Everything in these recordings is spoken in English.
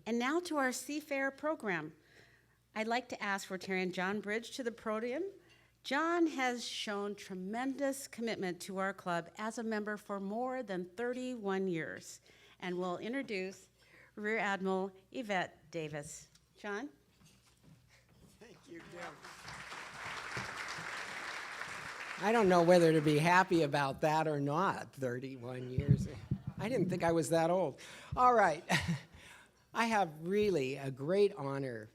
And now to our Seafair program. I'd like to ask Rotarian John Bridge to the podium. John has shown tremendous commitment to our club as a member for more than 31 years, and will introduce Rear Admiral Yvette Davis. John? Thank you, Deb. I don't know whether to be happy about that or not, 31 years. I didn't think I was that old. All right. I have really a great honor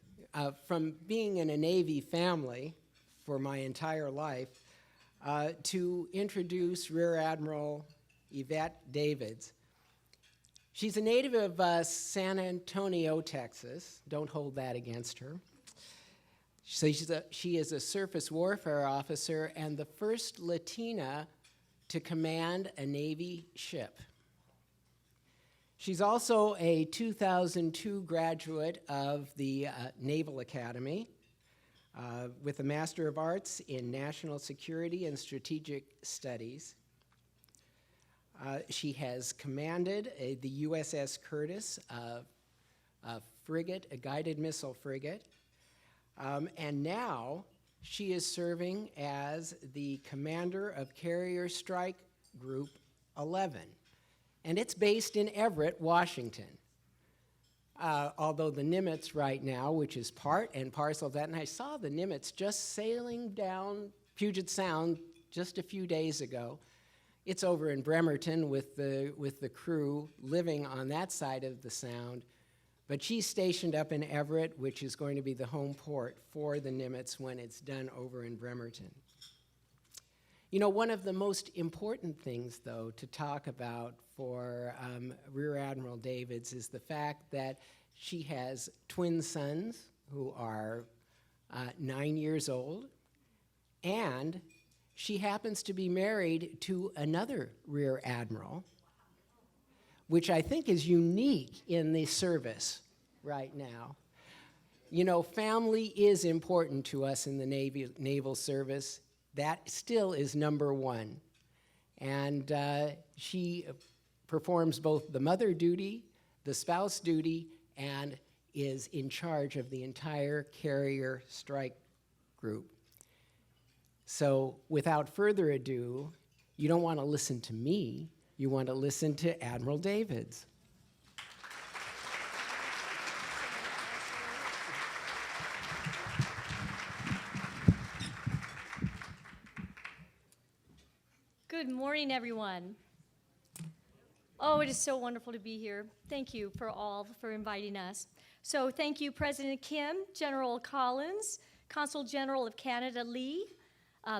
from being in a Navy family for my entire life to introduce Rear Admiral Yvette Davis. She's a native of San Antonio, Texas. Don't hold that against her. So she is a surface warfare officer and the first Latina to command a Navy ship. She's also a 2002 graduate of the Naval Academy with a Master of Arts in National Security and Strategic Studies. She has commanded the USS Curtis, a frigate, a guided missile frigate, and now she is serving as the commander of Carrier Strike Group 11. And it's based in Everett, Washington. Although the Nimitz right now, which is part and parcel of that, and I saw the Nimitz just sailing down Puget Sound just a few days ago. It's over in Bremerton with the crew living on that side of the Sound. But she's stationed up in Everett, which is going to be the home port for the Nimitz when it's done over in Bremerton. You know, one of the most important things, though, to talk about for Rear Admiral Davis is the fact that she has twin sons who are 9 years old, and she happens to be married to another Rear Admiral, which I think is unique in the service right now. You know, family is important to us in the naval service. That still is number one. And she performs both the mother duty, the spouse duty, and is in charge of the entire Carrier Strike Group. So without further ado, you don't want to listen to me, you want to listen to Admiral Davis. Good morning, everyone. Oh, it is so wonderful to be here. Thank you for inviting us. So thank you, President Kim, General Collins, Consul General of Canada Lee,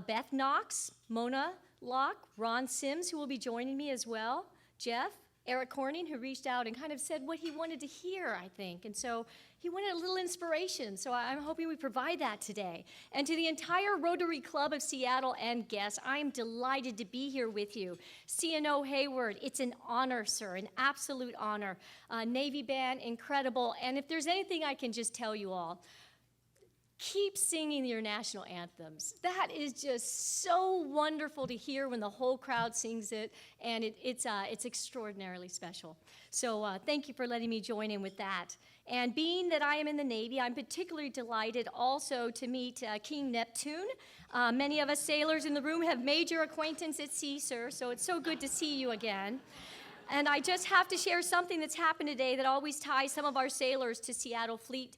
Beth Knox, Mona Locke, Ron Sims, who will be joining me as well, Jeff, Eric Corning, who reached out and kind of said what he wanted to hear, I think. And so he wanted a little inspiration, so I'm hoping we provide that today. And to the entire Rotary Club of Seattle and guests, I'm delighted to be here with you. CNO Hayward, it's an honor, sir, an absolute honor. Navy Band, incredible. And if there's anything I can just tell you all, keep singing your national anthems. That is just so wonderful to hear when the whole crowd sings it, and it's extraordinarily special. So thank you for letting me join in with that. And being that I am in the Navy, I'm particularly delighted also to meet King Neptune. Many of us sailors in the room have made your acquaintance at sea, sir, so it's so good to see you again. And I just have to share something that's happened today that always ties some of our sailors to Seattle Fleet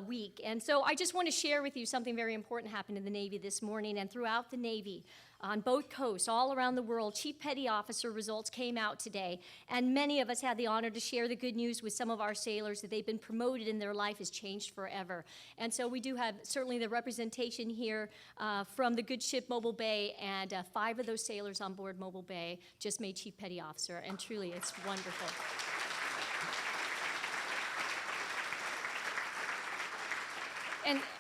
Week. And so I just want to share with you something very important happened in the Navy this morning and throughout the Navy. On both coasts, all around the world, Chief Petty Officer results came out today, and many of us had the honor to share the good news with some of our sailors that they've been promoted and their life has changed forever. And so we do have certainly the representation here from the good ship Mobile Bay, and 5 of those sailors on board Mobile Bay just made Chief Petty Officer, and truly it's wonderful.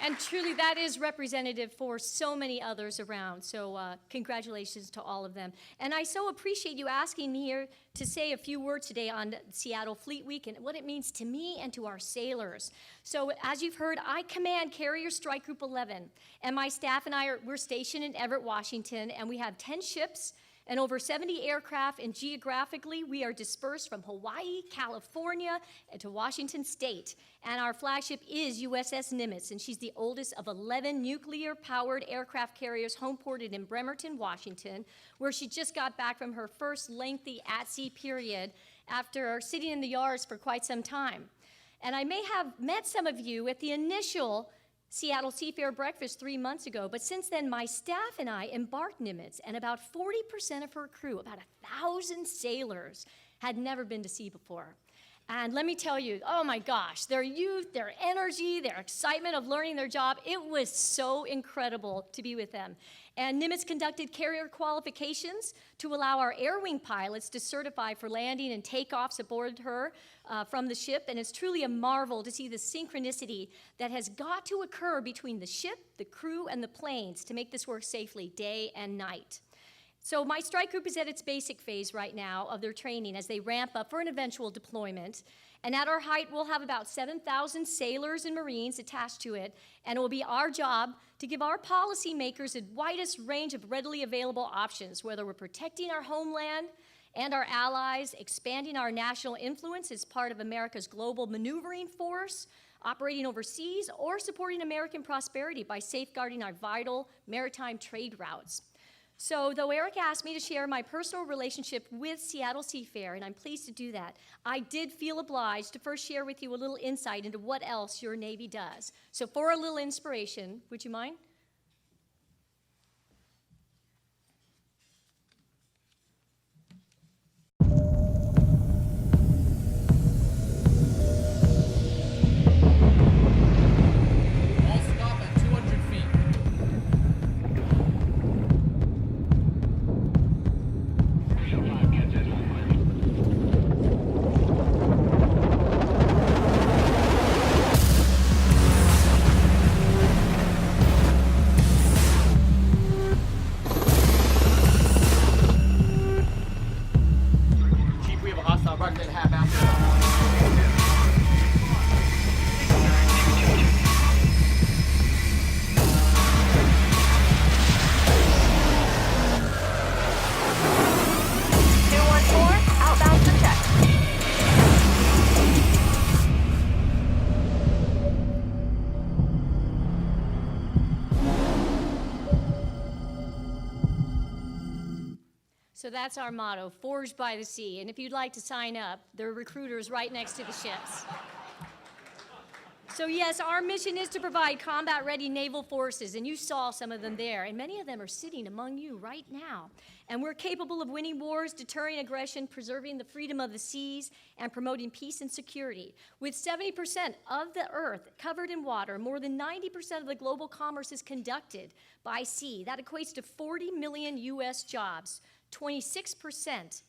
And truly, that is representative for so many others around. So congratulations to all of them. And I so appreciate you asking me here to say a few words today on Seattle Fleet Week and what it means to me and to our sailors. So as you've heard, I command Carrier Strike Group 11. And my staff and we're stationed in Everett, Washington. And we have 10 ships and over 70 aircraft, and geographically, we are dispersed from Hawaii, California, and to Washington State. And our flagship is USS Nimitz, and she's the oldest of 11 nuclear-powered aircraft carriers homeported in Bremerton, Washington, where she just got back from her first lengthy at-sea period after sitting in the yards for quite some time. And I may have met some of you at the initial Seattle Seafair breakfast 3 months ago, but since then, my staff and I embarked Nimitz, and about 40% of her crew, about 1,000 sailors, had never been to sea before. And let me tell you, oh my gosh, their youth, their energy, their excitement of learning their job, it was so incredible to be with them. And Nimitz conducted carrier qualifications to allow our air wing pilots to certify for landing and takeoffs aboard her from the ship. And it's truly a marvel to see the synchronicity that has got to occur between the ship, the crew, and the planes to make this work safely day and night. So my strike group is at its basic phase right now of their training as they ramp up for an eventual deployment. And at our height, we'll have about 7,000 sailors and Marines attached to it, and it will be our job to give our policymakers the widest range of readily available options, whether we're protecting our homeland and our allies, expanding our national influence as part of America's global maneuvering force, operating overseas, or supporting American prosperity by safeguarding our vital maritime trade routes. So though Eric asked me to share my personal relationship with Seattle Seafair, and I'm pleased to do that, I did feel obliged to first share with you a little insight into what else your Navy does. So for a little inspiration, would you mind? So that's our motto, forged by the sea. And if you'd like to sign up, there are recruiters right next to the ships. So yes, our mission is to provide combat-ready naval forces, and you saw some of them there, and many of them are sitting among you right now. And we're capable of winning wars, deterring aggression, preserving the freedom of the seas, and promoting peace and security. With 70% of the earth covered in water, more than 90% of the global commerce is conducted by sea. That equates to 40 million US jobs, 26%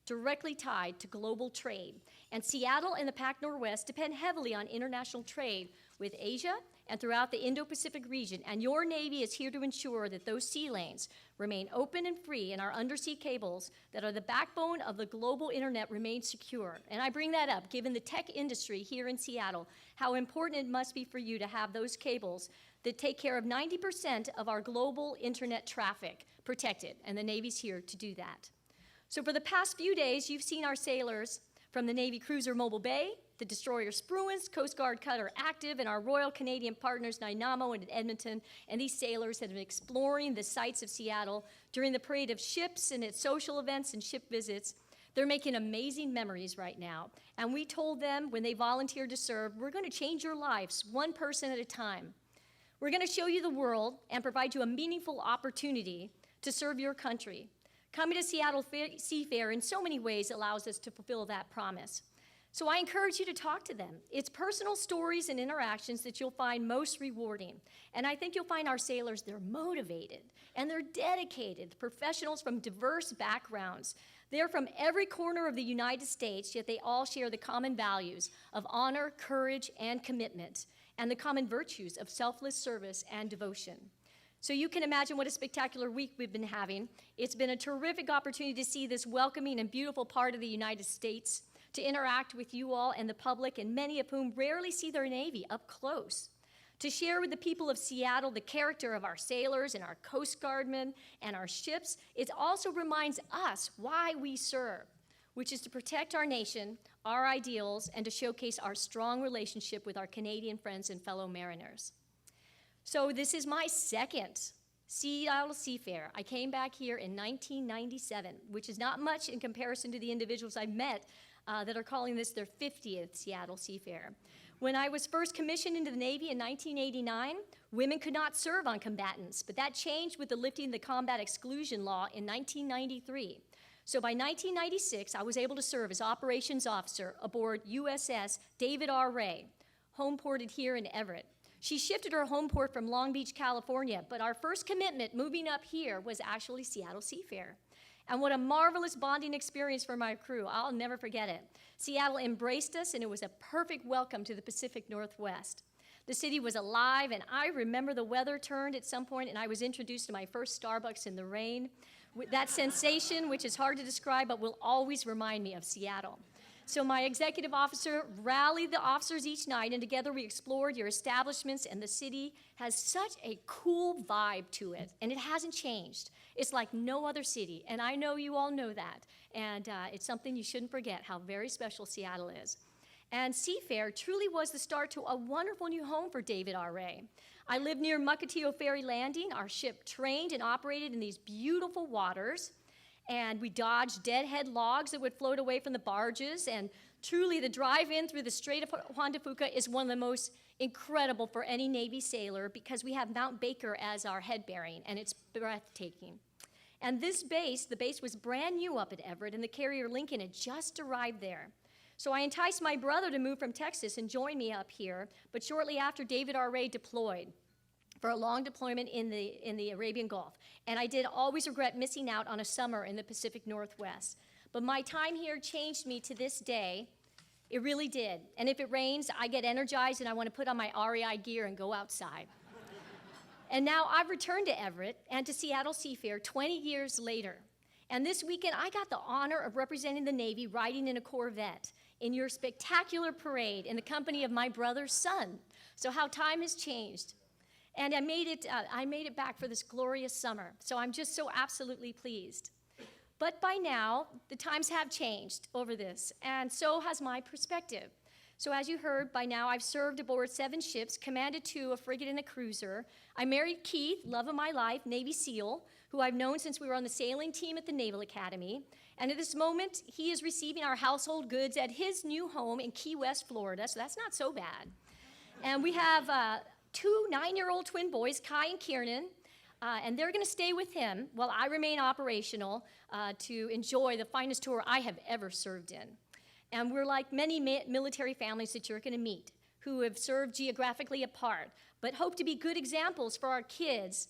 directly tied to global trade. And Seattle and the Pac Northwest depend heavily on international trade with Asia and throughout the Indo-Pacific region. And your Navy is here to ensure that those sea lanes remain open and free, and our undersea cables that are the backbone of the global internet remain secure. And I bring that up, given the tech industry here in Seattle, how important it must be for you to have those cables that take care of 90% of our global internet traffic protected, and the Navy's here to do that. So for the past few days, you've seen our sailors from the Navy cruiser Mobile Bay, the destroyer Spruance, Coast Guard cutter Active, and our Royal Canadian partners Nanaimo and Edmonton, and these sailors have been exploring the sights of Seattle during the parade of ships and its social events and ship visits. They're making amazing memories right now, and we told them when they volunteered to serve, we're going to change your lives one person at a time. We're going to show you the world and provide you a meaningful opportunity to serve your country. Coming to Seattle Seafair in so many ways allows us to fulfill that promise. So I encourage you to talk to them. It's personal stories and interactions that you'll find most rewarding. And I think you'll find our sailors, they're motivated and they're dedicated, professionals from diverse backgrounds. They're from every corner of the United States, yet they all share the common values of honor, courage, and commitment, and the common virtues of selfless service and devotion. So you can imagine what a spectacular week we've been having. It's been a terrific opportunity to see this welcoming and beautiful part of the United States, to interact with you all and the public, and many of whom rarely see their Navy up close, to share with the people of Seattle the character of our sailors and our Coast Guardmen and our ships. It also reminds us why we serve, which is to protect our nation, our ideals, and to showcase our strong relationship with our Canadian friends and fellow mariners. So this is my second Seattle Seafair. I came back here in 1997, which is not much in comparison to the individuals I've met that are calling this their 50th Seattle Seafair. When I was first commissioned into the Navy in 1989, women could not serve on combatants, but that changed with the lifting of the combat exclusion law in 1993. So by 1996, I was able to serve as operations officer aboard USS David R. Ray, homeported here in Everett. She shifted her home port from Long Beach, California, but our first commitment moving up here was actually Seattle Seafair. And what a marvelous bonding experience for my crew. I'll never forget it. Seattle embraced us, and it was a perfect welcome to the Pacific Northwest. The city was alive, and I remember the weather turned at some point, and I was introduced to my first Starbucks in the rain. That sensation, which is hard to describe, but will always remind me of Seattle. So my executive officer rallied the officers each night, and together we explored your establishments, and the city has such a cool vibe to it, and it hasn't changed. It's like no other city, and I know you all know that, and it's something you shouldn't forget, how very special Seattle is. And Seafair truly was the start to a wonderful new home for David R. Ray. I lived near Mukilteo Ferry Landing. Our ship trained and operated in these beautiful waters, and we dodged deadhead logs that would float away from the barges, and truly the drive in through the Strait of Juan de Fuca is one of the most incredible for any Navy sailor because we have Mount Baker as our head bearing, and it's breathtaking. And this base, the base was brand new up at Everett, and the carrier Lincoln had just arrived there. So I enticed my brother to move from Texas and join me up here, but shortly after, David R. Ray deployed for a long deployment in the Arabian Gulf. And I did always regret missing out on a summer in the Pacific Northwest. But my time here changed me to this day. It really did. And if it rains, I get energized and I want to put on my REI gear and go outside. And now I've returned to Everett and to Seattle Seafair 20 years later. And this weekend, I got the honor of representing the Navy riding in a Corvette in your spectacular parade in the company of my brother's son. So how time has changed. And I made it back for this glorious summer. So I'm just so absolutely pleased. But by now, the times have changed over this, and so has my perspective. So as you heard, by now I've served aboard 7 ships, commanded 2, a frigate and a cruiser. I married Keith, love of my life, Navy SEAL, who I've known since we were on the sailing team at the Naval Academy. And at this moment, he is receiving our household goods at his new home in Key West, Florida, so that's not so bad. And we have 2 9-year-old twin boys, Kai and Kiernan, and they're going to stay with him while I remain operational to enjoy the finest tour I have ever served in. And we're like many military families that you're going to meet who have served geographically apart, but hope to be good examples for our kids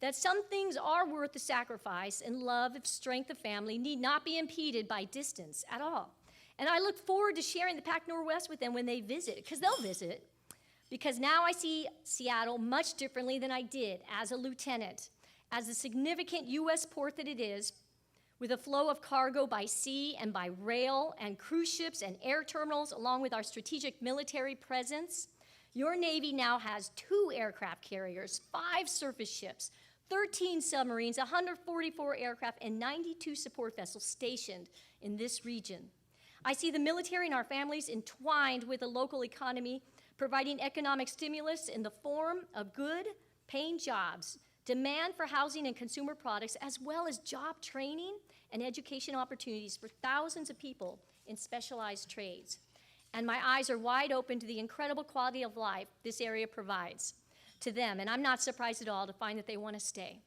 that some things are worth the sacrifice, and love, strength of family need not be impeded by distance at all. And I look forward to sharing the Pac Northwest with them when they visit, because they'll visit. Because now I see Seattle much differently than I did as a lieutenant, as a significant U.S. port that it is, with a flow of cargo by sea and by rail and cruise ships and air terminals, along with our strategic military presence. Your Navy now has 2 aircraft carriers, 5 surface ships, 13 submarines, 144 aircraft, and 92 support vessels stationed in this region. I see the military and our families entwined with the local economy, providing economic stimulus in the form of good, paying jobs, demand for housing and consumer products, as well as job training and education opportunities for thousands of people in specialized trades. And my eyes are wide open to the incredible quality of life this area provides to them, and I'm not surprised at all to find that they want to stay.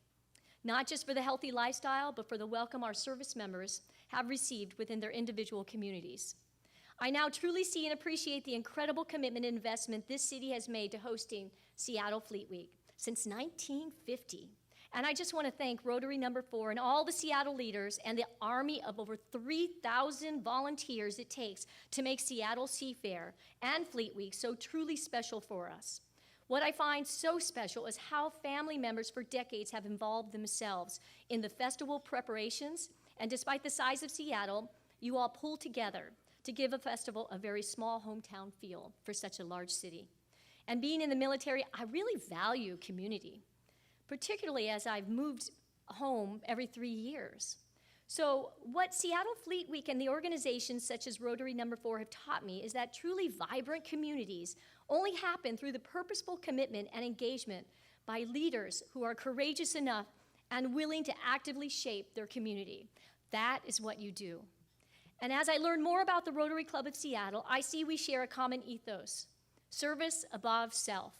Not just for the healthy lifestyle, but for the welcome our service members have received within their individual communities. I now truly see and appreciate the incredible commitment and investment this city has made to hosting Seattle Fleet Week since 1950. And I just want to thank Rotary No. 4 and all the Seattle leaders and the army of over 3,000 volunteers it takes to make Seattle Seafair and Fleet Week so truly special for us. What I find so special is how family members for decades have involved themselves in the festival preparations, and despite the size of Seattle, you all pull together to give a festival a very small hometown feel for such a large city. And being in the military, I really value community, particularly as I've moved home every 3 years. So what Seattle Fleet Week and the organizations such as Rotary No. 4 have taught me is that truly vibrant communities only happen through the purposeful commitment and engagement by leaders who are courageous enough and willing to actively shape their community. That is what you do. And as I learn more about the Rotary Club of Seattle, I see we share a common ethos: service above self.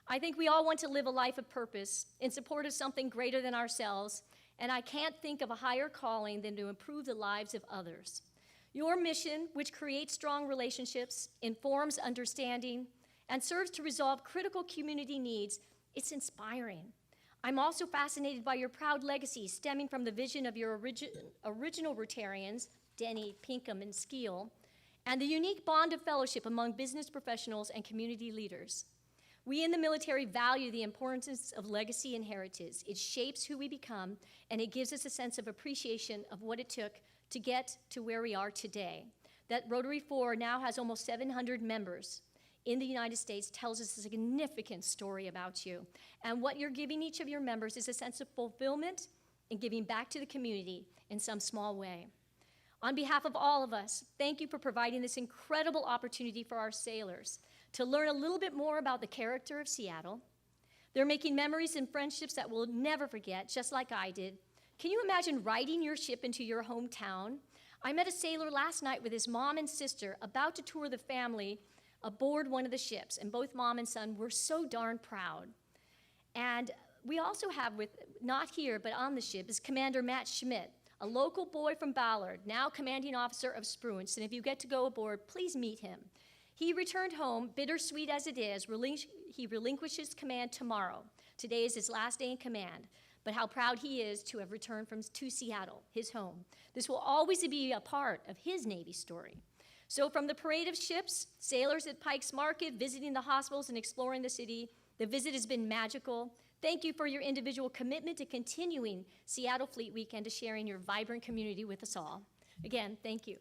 I think we all want to live a life of purpose in support of something greater than ourselves, and I can't think of a higher calling than to improve the lives of others. Your mission, which creates strong relationships, informs understanding, and serves to resolve critical community needs, it's inspiring. I'm also fascinated by your proud legacy stemming from the vision of your original Rotarians, Denny, Pinkham, and Skeel, and the unique bond of fellowship among business professionals and community leaders. We in the military value the importance of legacy and heritage. It shapes who we become, and it gives us a sense of appreciation of what it took to get to where we are today. That Rotary 4 now has almost 700 members in the United States tells us a significant story about you. And what you're giving each of your members is a sense of fulfillment and giving back to the community in some small way. On behalf of all of us, thank you for providing this incredible opportunity for our sailors to learn a little bit more about the character of Seattle. They're making memories and friendships that we'll never forget, just like I did. Can you imagine riding your ship into your hometown? I met a sailor last night with his mom and sister about to tour the family aboard one of the ships, and both mom and son were so darn proud. And we also have not here, but on the ship, is Commander Matt Schmidt, a local boy from Ballard, now commanding officer of Spruance, and if you get to go aboard, please meet him. He returned home, bittersweet as it is. He relinquishes command tomorrow. Today is his last day in command, but how proud he is to have returned to Seattle, his home. This will always be a part of his Navy story. So from the parade of ships, sailors at Pike's Market, visiting the hospitals and exploring the city, the visit has been magical. Thank you for your individual commitment to continuing Seattle Fleet Week and to sharing your vibrant community with us all. Again, thank you.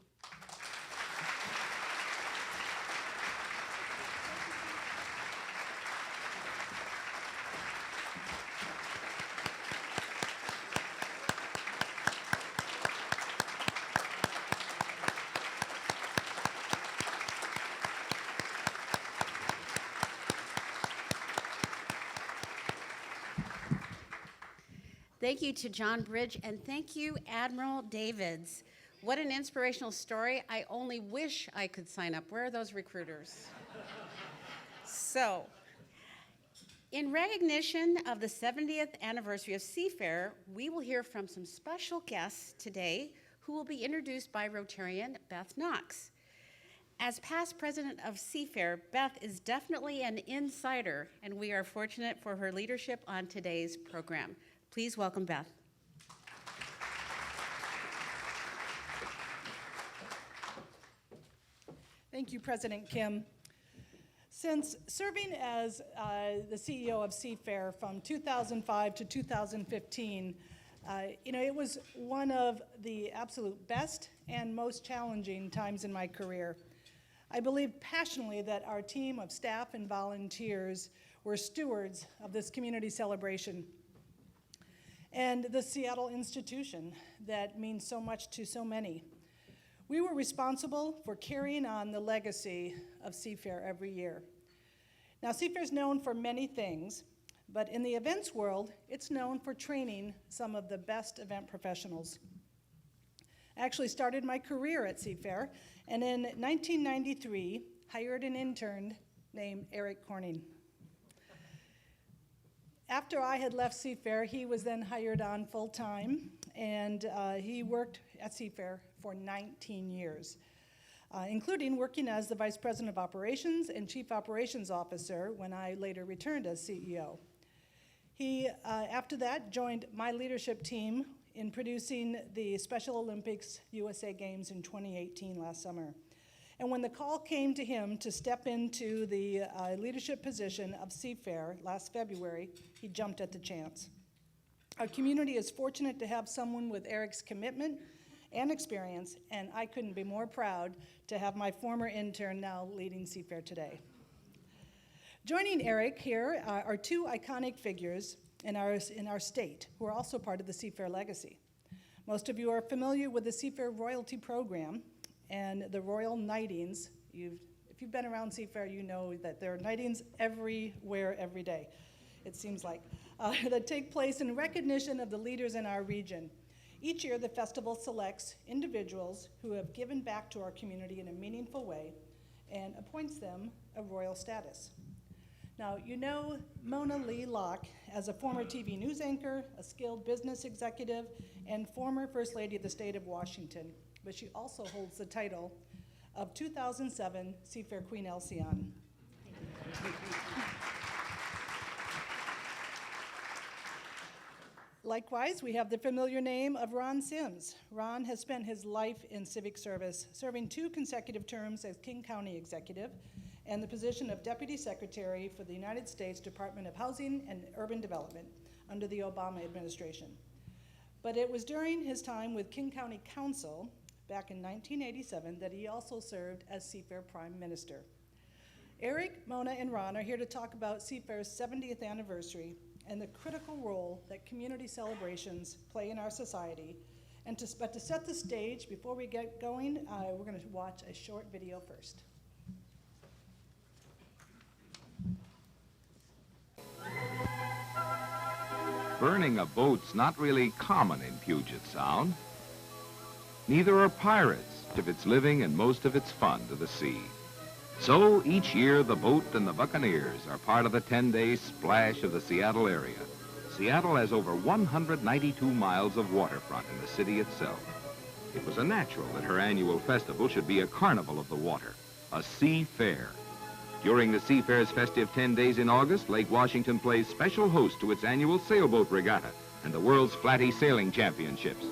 Thank you to John Bridge, and thank you, Admiral Davids. What an inspirational story. I only wish I could sign up. Where are those recruiters? So, in recognition of the 70th anniversary of Seafair, we will hear from some special guests today who will be introduced by Rotarian Beth Knox. As past president of Seafair, Beth is definitely an insider, and we are fortunate for her leadership on today's program. Please welcome Beth. Thank you, President Kim. Since serving as the CEO of Seafair from 2005 to 2015, it was one of the absolute best and most challenging times in my career. I believe passionately that our team of staff and volunteers were stewards of this community celebration and the Seattle institution that means so much to so many. We were responsible for carrying on the legacy of Seafair every year. Now, Seafair is known for many things, but in the events world, it's known for training some of the best event professionals. I actually started my career at Seafair, and in 1993, hired an intern named Eric Corning. After I had left Seafair, he was then hired on full-time, and he worked at Seafair for 19 years, including working as the Vice President of Operations and Chief Operations Officer when I later returned as CEO. He, after that, joined my leadership team in producing the Special Olympics USA Games in 2018 last summer. And when the call came to him to step into the leadership position of Seafair last February, he jumped at the chance. Our community is fortunate to have someone with Eric's commitment and experience, and I couldn't be more proud to have my former intern now leading Seafair today. Joining Eric here are two iconic figures in our state who are also part of the Seafair legacy. Most of you are familiar with the Seafair Royalty Program and the Royal Knightings. If you've been around Seafair, you know that there are knightings everywhere, every day, it seems like, that take place in recognition of the leaders in our region. Each year, the festival selects individuals who have given back to our community in a meaningful way and appoints them a royal status. Now, you know Mona Lee Locke as a former TV news anchor, a skilled business executive, and former First Lady of the state of Washington, but she also holds the title of 2007 Seafair Queen Alcyone. Likewise, we have the familiar name of Ron Sims. Ron has spent his life in civic service, serving 2 consecutive terms as King County Executive and the position of Deputy Secretary for the United States Department of Housing and Urban Development under the Obama administration. But it was during his time with King County Council back in 1987 that he also served as Seafair Prime Minister. Eric, Mona, and Ron are here to talk about Seafair's 70th anniversary and the critical role that community celebrations play in our society. But to set the stage, before we get going, we're going to watch a short video first. Burning a boat's not really common in Puget Sound. Neither are pirates, if it's living and most of its fun to the sea. So each year the boat and the Buccaneers are part of the 10-day splash of the Seattle area. Seattle has over 192 miles of waterfront in the city itself. It was a natural that her annual festival should be a carnival of the water, a Seafair. During the Seafair's festive 10 days in August, Lake Washington plays special host to its annual sailboat regatta and the world's flatty sailing championships.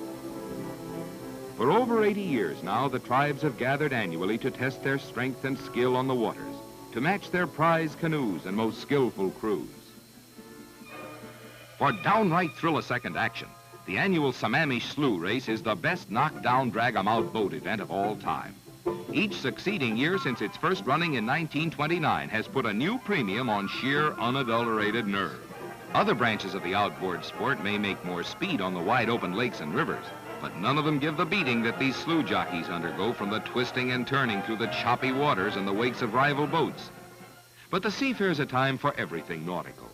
For over 80 years now, the tribes have gathered annually to test their strength and skill on the waters, to match their prize canoes and most skillful crews. For downright thrill-a-second action, the annual Sammamish Slough Race is the best knockdown drag-'em-out boat event of all time. Each succeeding year since its first running in 1929 has put a new premium on sheer, unadulterated nerve. Other branches of the outboard sport may make more speed on the wide-open lakes and rivers, but none of them give the beating that these slough jockeys undergo from the twisting and turning through the choppy waters in the wakes of rival boats. But the Seafair's a time for everything nautical,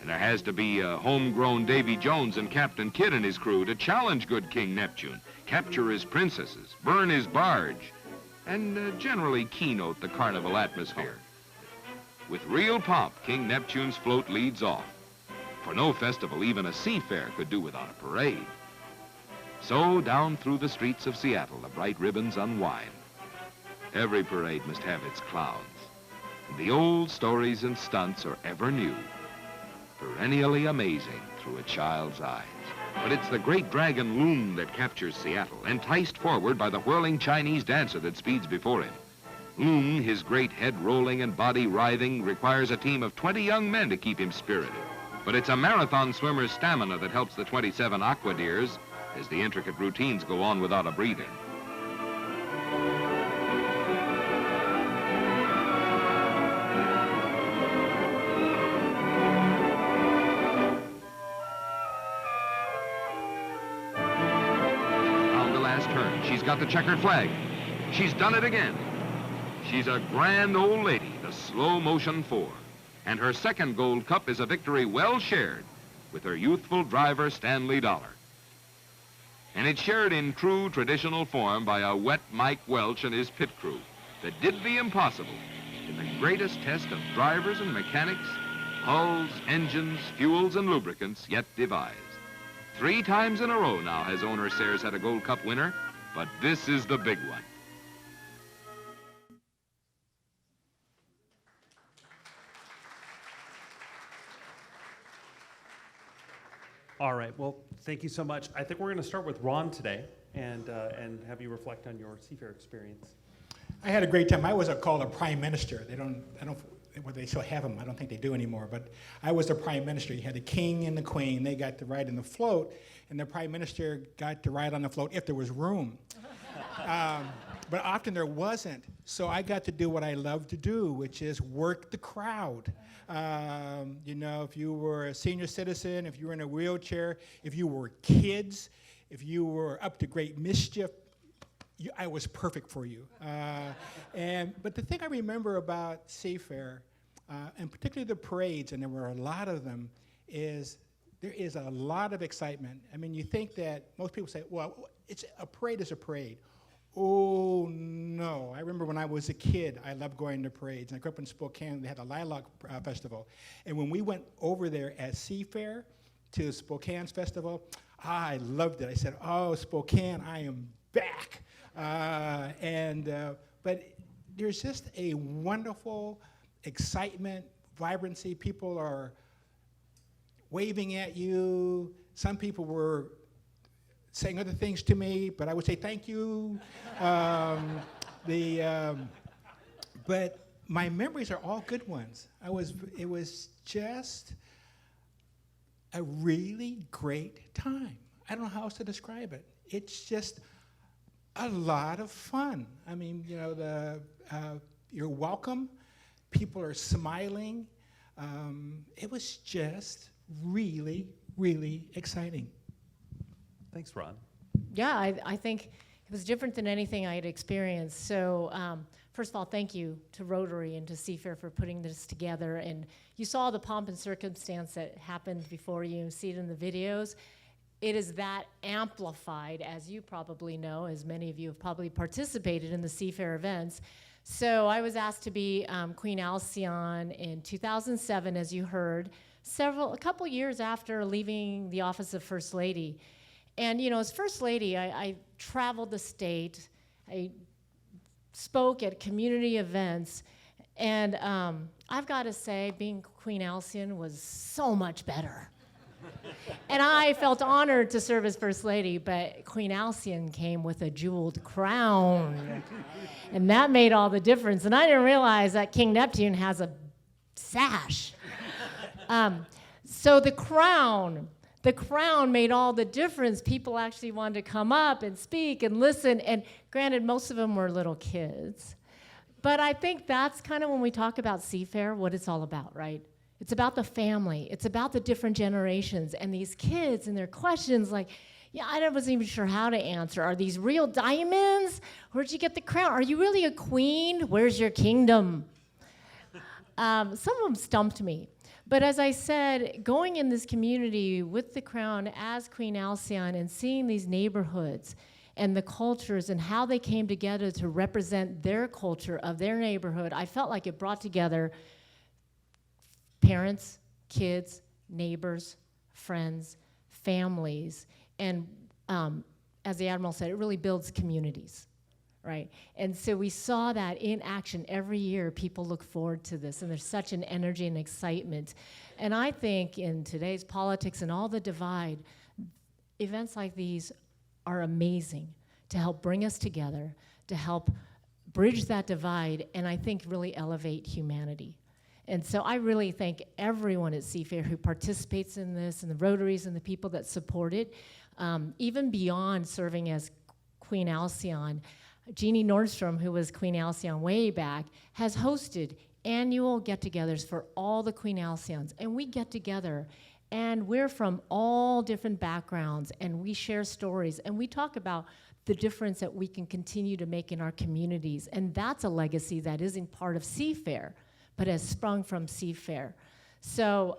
and there has to be a homegrown Davy Jones and Captain Kidd and his crew to challenge good King Neptune, capture his princesses, burn his barge, and generally keynote the carnival atmosphere. With real pomp, King Neptune's float leads off. For no festival, even a Seafair, could do without a parade. So down through the streets of Seattle, the bright ribbons unwind. Every parade must have its clowns. And the old stories and stunts are ever new, perennially amazing through a child's eyes. But it's the great dragon Loon that captures Seattle, enticed forward by the whirling Chinese dancer that speeds before him. Loon, his great head rolling and body writhing, requires a team of 20 young men to keep him spirited. But it's a marathon swimmer's stamina that helps the 27 aquadeers as the intricate routines go on without a breathing. She's got the checkered flag. She's done it again. She's a grand old lady, the slow motion 4. And her second gold cup is a victory well shared with her youthful driver, Stanley Dollar. And it's shared in true traditional form by a wet Mike Welch and his pit crew that did the impossible in the greatest test of drivers and mechanics, hulls, engines, fuels, and lubricants yet devised. 3 times in a row now has owner Sayers had a Gold Cup winner, but this is the big one. All right, well, thank you so much. I think we're going to start with Ron today and have you reflect on your Seafair experience. I had a great time. I was called a prime minister. Well, they still have them. I don't think they do anymore. But I was the prime minister. You had the king and the queen. They got to ride in the float, and the prime minister got to ride on the float if there was room. But often there wasn't. So I got to do what I love to do, which is work the crowd. You know, if you were a senior citizen, if you were in a wheelchair, if you were kids, if you were up to great mischief, I was perfect for you. But the thing I remember about Seafair, and particularly the parades, and there were a lot of them, is there is a lot of excitement. I mean, you think that most people say, well, a parade is a parade. Oh, no. I remember when I was a kid, I loved going to parades. And I grew up in Spokane. They had the Lilac Festival. And when we went over there at Seafair to Spokane's festival, I loved it. I said, oh, Spokane, I am back. But there's just a wonderful excitement, vibrancy. People are waving at you. Some people were saying other things to me, but I would say thank you. But my memories are all good ones. It was just a really great time. I don't know how else to describe it. It's just a lot of fun. I mean, you know, you're welcome. People are smiling. It was just really, really exciting. Thanks, Ron. Yeah, I think it was different than anything I had experienced. So first of all, thank you to Rotary and to Seafair for putting this together. And you saw the pomp and circumstance that happened before you, see it in the videos. It is that amplified, as you probably know, as many of you have probably participated in the Seafair events. So I was asked to be Queen Alcyon in 2007, as you heard, a couple years after leaving the office of First Lady. And, you know, as First Lady, I traveled the state. I spoke at community events. And I've got to say, being Queen Alcyon was so much better. And I felt honored to serve as First Lady, but Queen Alcyon came with a jeweled crown. And that made all the difference. And I didn't realize that King Neptune has a sash. So the crown made all the difference. People actually wanted to come up and speak and listen. And granted, most of them were little kids. But I think that's kind of when we talk about Seafair, what it's all about, right? It's about the family. It's about the different generations. And these kids and their questions like, yeah, I wasn't even sure how to answer. Are these real diamonds? Where'd you get the crown? Are you really a queen? Where's your kingdom? Some of them stumped me. But as I said, going in this community with the crown as Queen Alcyon and seeing these neighborhoods and the cultures and how they came together to represent their culture of their neighborhood, I felt like it brought together parents, kids, neighbors, friends, families, and as the Admiral said, it really builds communities, right? And so we saw that in action every year. People look forward to this, and there's such an energy and excitement. And I think in today's politics and all the divide, events like these are amazing to help bring us together, to help bridge that divide, and I think really elevate humanity. And so I really thank everyone at Seafair who participates in this, and the Rotaries and the people that support it. Even beyond serving as Queen Alcyon, Jeannie Nordstrom, who was Queen Alcyon way back, has hosted annual get-togethers for all the Queen Alcyons. And we get together, and we're from all different backgrounds, and we share stories, and we talk about the difference that we can continue to make in our communities. And that's a legacy that isn't part of Seafair, but has sprung from Seafair. So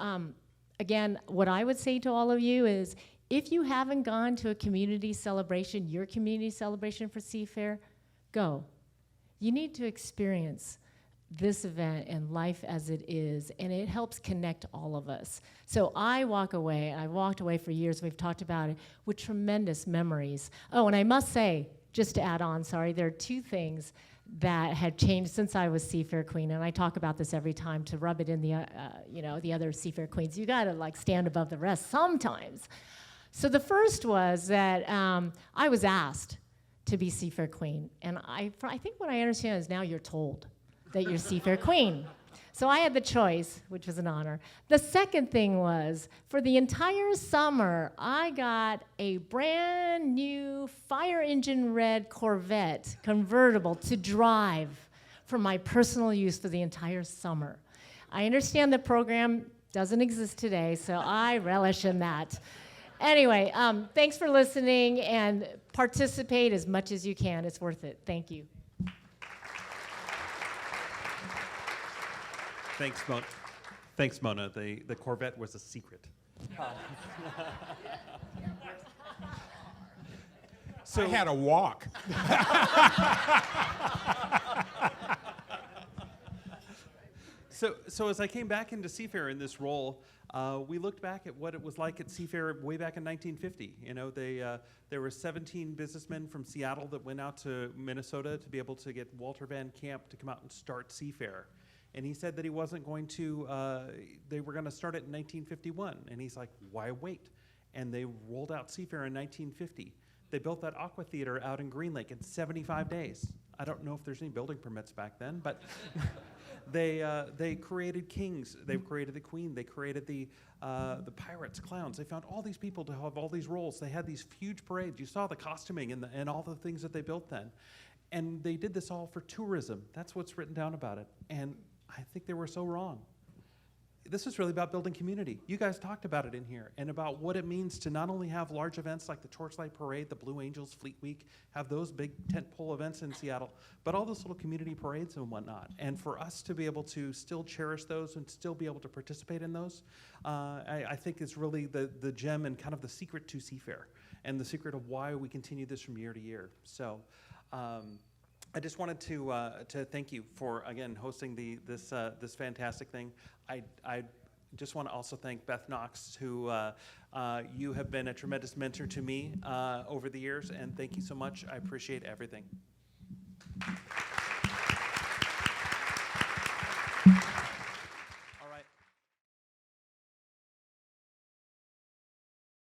again, what I would say to all of you is, if you haven't gone to a community celebration, your community celebration for Seafair, go. You need to experience this event and life as it is, and it helps connect all of us. So I walked away for years, we've talked about it, with tremendous memories. Oh, and I must say, just to add on, sorry, there are two things that had changed since I was Seafair Queen, and I talk about this every time to rub it in the other Seafair Queens. You gotta like stand above the rest sometimes. So the first was that I was asked to be Seafair Queen, and I think what I understand is now you're told that you're Seafair Queen. So I had the choice, which was an honor. The second thing was, for the entire summer, I got a brand new fire engine red Corvette convertible to drive for my personal use for the entire summer. I understand the program doesn't exist today, so I relish in that. Anyway, thanks for listening, and participate as much as you can. It's worth it. Thank you. Thanks, Mona. The Corvette was a secret. So I had a walk. So as I came back into Seafair in this role, we looked back at what it was like at Seafair way back in 1950. You know, there were 17 businessmen from Seattle that went out to Minnesota to be able to get Walter Van Camp to come out and start Seafair. And he said that he wasn't going to, they were going to start it in 1951. And he's like, why wait? And they rolled out Seafair in 1950. They built that aqua theater out in Green Lake in 75 days. I don't know if there's any building permits back then, but they created kings. They created the queen. They created the pirates, clowns. They found all these people to have all these roles. They had these huge parades. You saw the costuming and all the things that they built then. And they did this all for tourism. That's what's written down about it. And I think they were so wrong. This is really about building community. You guys talked about it in here, and about what it means to not only have large events like the Torchlight Parade, the Blue Angels Fleet Week, have those big tentpole events in Seattle, but all those little community parades and whatnot. And for us to be able to still cherish those and still be able to participate in those, I think is really the gem and kind of the secret to Seafair, and the secret of why we continue this from year to year. So. I just wanted to thank you for, again, hosting this fantastic thing. I just want to also thank Beth Knox, who you have been a tremendous mentor to me over the years, and thank you so much. I appreciate everything.